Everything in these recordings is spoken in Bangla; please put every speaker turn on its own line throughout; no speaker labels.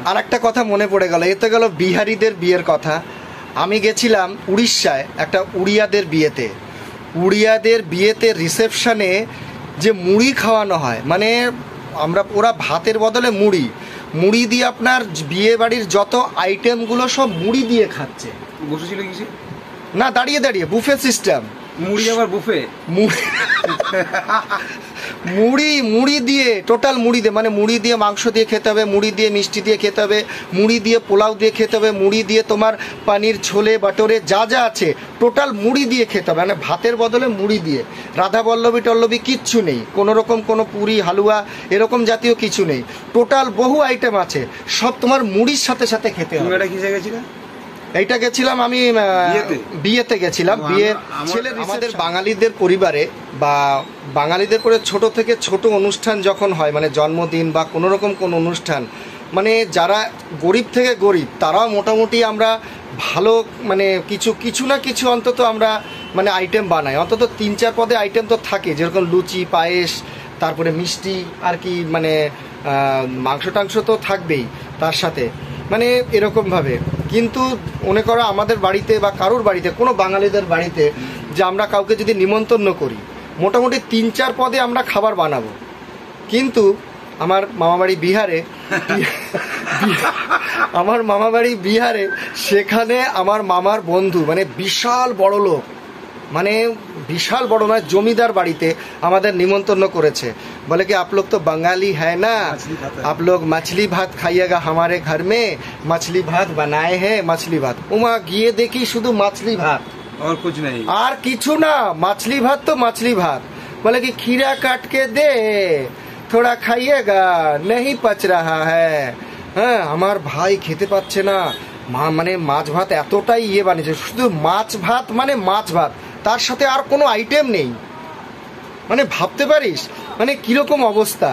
আর একটা কথা মনে পড়ে গেল, এতে গেল বিহারিদের বিয়ের কথা। আমি গেছিলাম উড়িষ্যায় একটা উড়িয়াদের বিয়েতে। উড়িয়াদের বিয়েতে রিসেপশনে যে মুড়ি খাওয়ানো হয়, মানে ওরা ভাতের বদলে মুড়ি দিয়ে আপনার বিয়ে বাড়ির যত আইটেমগুলো সব মুড়ি দিয়ে খাচ্ছে।
বসেছিল কিসে?
না, দাঁড়িয়ে দাঁড়িয়ে, বুফে সিস্টেম।
মুড়ি আবার বুফে?
মুড়ি দিয়ে, টোটাল মুড়ি দিয়ে, মানে মুড়ি দিয়ে মাংস দিয়ে খেতে হবে, মুড়ি দিয়ে মিষ্টি দিয়ে খেতে হবে, মুড়ি দিয়ে পোলাও দিয়ে খেতে হবে, মুড়ি দিয়ে তোমার পানির ছোলে বাটরে যা যা আছে টোটাল মুড়ি দিয়ে খেতে হবে, মানে ভাতের বদলে মুড়ি দিয়ে। রাধা বল্লভী টল্লভী কিচ্ছু নেই, কোনো রকম কোনো পুরি হালুয়া এরকম জাতীয় কিছু নেই, টোটাল বহু আইটেম আছে, সব তোমার মুড়ির সাথে সাথে খেতে হবে। এইটা গেছিলাম আমি বিয়েতে গেছিলাম। বিয়ে ছেলের, আমাদের বাঙালিদের পরিবারে বা বাঙালিদের করে ছোট থেকে ছোট অনুষ্ঠান যখন হয়, মানে জন্মদিন বা কোনো রকম কোনো অনুষ্ঠান, মানে যারা গরিব থেকে গরিব তারাও মোটামুটি আমরা ভালো, মানে কিছু না কিছু অন্তত আমরা মানে আইটেম বানাই, অন্তত 3-4 পদে আইটেম তো থাকে, যেরকম লুচি, পায়েস, তারপরে মিষ্টি আর কি, মানে মাংস টাংস তো থাকবেই তার সাথে, মানে এরকমভাবে। কিন্তু মনে করো আমাদের বাড়িতে বা কারোর বাড়িতে, কোনো বাঙালিদের বাড়িতে যে আমরা কাউকে যদি নিমন্ত্রণ করি, মোটামুটি 3-4 পদে আমরা খাবার বানাবো। কিন্তু আমার মামাবাড়ি বিহারে, সেখানে আমার মামার বন্ধু, মানে বিশাল বড় লোক, মানে বিশাল বড়, মানে জমিদার বাড়িতে আমাদের নিমন্ত্রণ করেছে। বলে কি आप लोग तो बंगाली है ना, आप लोग मछली भात खाइएगा हमारे घर में, मछली भात बनाए हैं, मछली भात। उमा গিয়ে দেখি শুধু মাছলি ভাত,
और कुछ नहीं,
আর কিছু না, মাছলি ভাত তো মাছলি ভাত। বলে কি खीरा काट के दे, थोड़ा खाइएगा, नहीं पच रहा है। হ্যাঁ, আমার ভাই খেতে পাচ্ছে না, মানে মাছ ভাত এতটাই বানিয়েছে, শুধু মাছ ভাত, মানে মাছ ভাত, তার সাথে আর কোনো আইটেম নেই। মানে ভাবতে পারিস মানে কিরকম অবস্থা।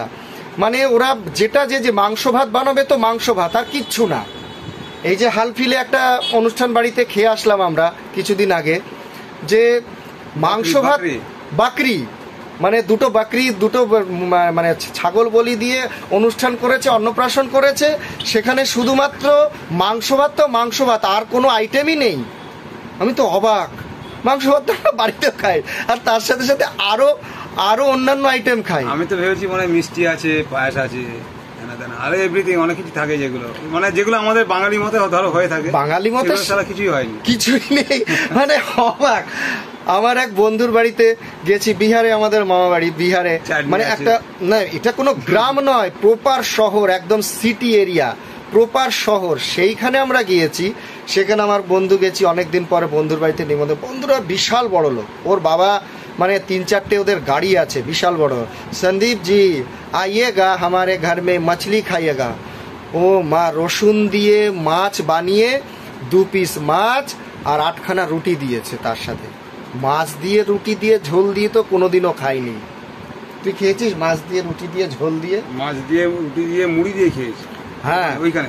মানে ওরা যেটা যে মাংস ভাত বানাবে তো মাংস ভাত, আর কিচ্ছু না। এই যে হালফিলে একটা অনুষ্ঠান বাড়িতে খেয়ে আসলাম আমরা কিছুদিন আগে, যে মাংস ভাত, বাকরি, মানে দুটো মানে ছাগল বলি দিয়ে অনুষ্ঠান করেছে, অন্নপ্রাশন করেছে, সেখানে শুধুমাত্র মাংস ভাত তো মাংস ভাত, আর কোনো আইটেমই নেই। আমি তো অবাক, মাংস ভাত তো আমরা বাড়িতেও খাই, আর তার সাথে সাথে আরো অন্যান্য আইটেম খাই।
আমি তো ভেবেছি মানে মিষ্টি আছে, পায়েস আছে, আর এভরিথিং অনেক কিছু থাকে, যেগুলো আমাদের বাঙালি মতে ধরো হয়ে থাকে, বাঙালি মতে কিছুই হয়নি, কিছুই নেই, মানে অবাক। আমার এক বন্ধুর বাড়িতে গেছি বিহারে, আমাদের মামা বাড়ি বিহারে, মানে একটা, না এটা কোনো গ্রাম নয়, প্রপার শহর, একদম সিটি এরিয়া, প্রপার শহর, সেইখানে আমরা গিয়েছি। সেখানে আমার বন্ধু গেছি অনেকদিন পরে বন্ধুর বাড়িতে নিমন্ত্রণ। বন্ধুরা বিশাল বড় লোক, ওর বাবা মানে 3-4টে ওদের গাড়ি আছে, বিশাল বড়। সন্দীপ জি আইয়েগা हमारे घर में मछली खाइएगा। ও মা, রসুন দিয়ে মাছ বানিয়ে 2 পিস মাছ আর 8খানা রুটি দিয়েছে, তার সাথে মাছ দিয়ে রুটি দিয়ে ঝোল দিয়ে তো কোনোদিনও খাইনি। তুই খেয়েছিস মাছ দিয়ে রুটি দিয়ে ঝোল দিয়ে? মাছ দিয়ে রুটি দিয়ে মুড়ি দিয়ে খেয়েছি।
হ্যাঁ
ওইখানে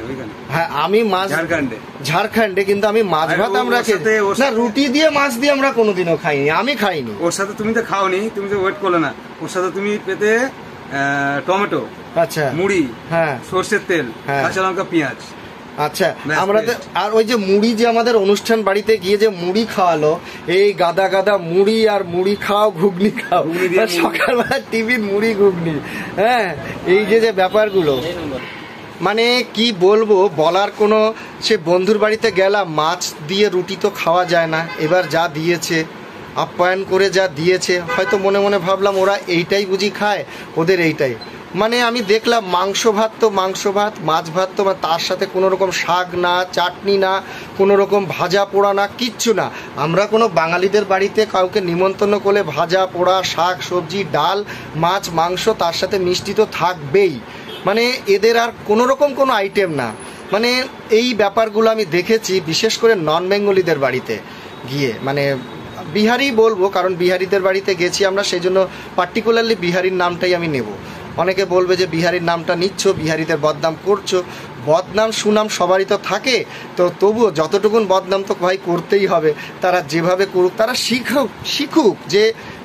হ্যাঁ, আমি মাছ ঝাড়খণ্ডে, কিন্তু আমি মাছ ভাত আমরা খেয়েছি না, রুটি দিয়ে মাছ দিয়ে আমরা কোনোদিনও খাইনি, আমি খাইনি।
ওর সাথে তুমি তো খাওনি, তুমি তো ওয়েট করলে না, ওর সাথে তুমি পেতে টমেটো, আচ্ছা, মুড়ি, হ্যাঁ, সরষের তেল, কাঁচা লঙ্কা, পেঁয়াজ, আচ্ছা। আমরা আর ওই যে মুড়ি, যে আমাদের অনুষ্ঠান বাড়িতে গিয়ে যে মুড়ি খাওয়ালো, এই গাদা মুড়ি, আর মুড়ি খাও, ঘুগনি খাও, সকালবেলা টিফিন মুড়ি ঘুগনি, হ্যাঁ, এই যে ব্যাপারগুলো, মানে কি বলবো, বলার কোনো। সে বন্ধুর বাড়িতে গেলাম, মাছ দিয়ে রুটি তো খাওয়া যায় না, এবার যা দিয়েছে, আপ্যায়ন করে যা দিয়েছে, হয়তো মনে মনে ভাবলাম ওরা এইটাই বুঝি খায়, ওদের এইটাই। মানে আমি দেখলাম মাংস ভাত তো মাংস ভাত, মাছ ভাত তো, তার সাথে কোনো রকম শাক না, চাটনি না, কোনো রকম ভাজা পোড়া না, কিচ্ছু না। আমরা কোনো বাঙালিদের বাড়িতে কাউকে নিমন্ত্রণ করলে ভাজা পোড়া, শাক সবজি, ডাল, মাছ, মাংস, তার সাথে মিষ্টি তো থাকবেই। মানে এদের আর কোনো রকম কোনো আইটেম না। মানে এই ব্যাপারগুলো আমি দেখেছি বিশেষ করে নন বেঙ্গলিদের বাড়িতে গিয়ে, মানে বিহারি বলবো, কারণ বিহারিদের বাড়িতে গেছি আমরা, সেই জন্য পার্টিকুলারলি বিহারির নামটাই আমি নেব। অনেকে বলবে যে বিহারির নামটা নিচ্ছ, বিহারিদের বদনাম করছো। বদনাম সুনাম সবারই তো থাকে, তো তবুও যতটুকুন বদনাম তো ভাই করতেই হবে। তারা যেভাবে করুক, তারা শিখুক যে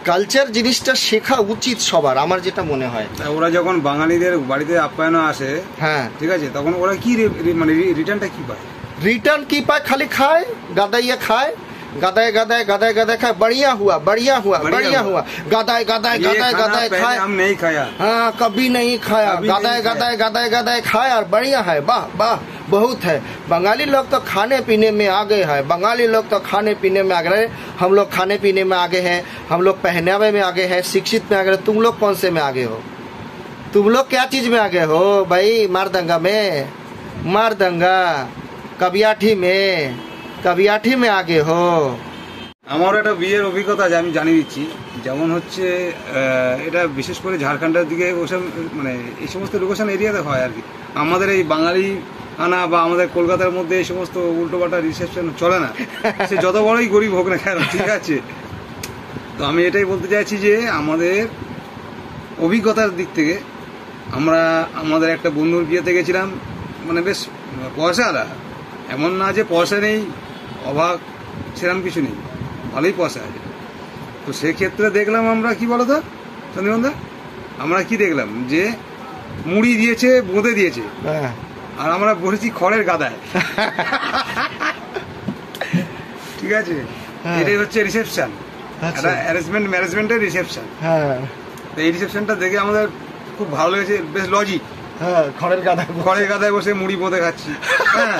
কালচার জিনিসটা শেখা উচিত সবার, আমার যেটা মনে হয়।
ওরা যখন বাঙালিদের বাড়িতে আপ্যায়ন আসে, হ্যাঁ ঠিক আছে, তখন ওরা কি মানে রিটার্নটা কি পায়?
রিটার্ন কি পায়? খালি খায়, গাদাইয়া খায়, गदाय गदाय गदाय गदाय खाए, बढ़िया हुआ बढ़िया हुआ बढ़िया हुआ, गदाय गदाय गदाय गदाय खाए,
हम नहीं खाया,
हाँ कभी नहीं खाया, गदाय गदाय गदाय गदाय खाए और बढ़िया है, वाह वाह बहुत है। बंगाली लोग तो खाने पीने में आगे है, बंगाली लोग तो खाने पीने में आगे, हम लोग खाने पीने में आगे हैं, हम लोग पहनावे में आगे हैं, शिक्षित में आगे। तुम लोग कौन से में आगे हो? तुम लोग क्या चीज में आगे हो भाई? मारदंगा में, मारदंगा कबियाठी में आगे हो।
আমার একটা বিয়ের অভিজ্ঞতা আছে, আমি জানিয়ে দিচ্ছি। যেমন হচ্ছে এটা বিশেষ করে ঝাড়খণ্ডের দিকে ওসব মানে এই সমস্ত লোকেশন এরিয়াতে হয় আর কি। আমাদের এই বাঙালি আনা বা আমাদের কলকাতার মধ্যে এই সমস্ত উল্টোপাল্টা রিসেপশন চলে না, সে যত বড়ই গরিব হোক না কেন, ঠিক আছে। তো আমি এটাই বলতে চাইছি যে আমাদের অভিজ্ঞতার দিক থেকে আমরা আমাদের একটা বন্ধুর বিয়েতে গেছিলাম, মানে বেশ পয়সাওয়ালা, এমন না যে পয়সা নেই, অভাব সেরকম কিছু নেই, ভালোই পয়সা আছে। তো সেক্ষেত্রে দেখলাম আমরা কি বলতো সন্দীপন্দা, আমরা কি দেখলাম যে মুড়ি দিয়েছে, বোঁদে দিয়েছে, আর আমরা বসেছি খড়ের গাদায়। ঠিক আছে, এটাই হচ্ছে রিসেপশন, অ্যারেঞ্জমেন্ট ম্যানেজমেন্টের রিসেপশন। তো এই রিসেপশনটা দেখে আমাদের খুব ভালো লেগেছে, বেশ লজিক। খড়ের গাদায় বসে মুড়ি বোঁদে খাচ্ছি। হ্যাঁ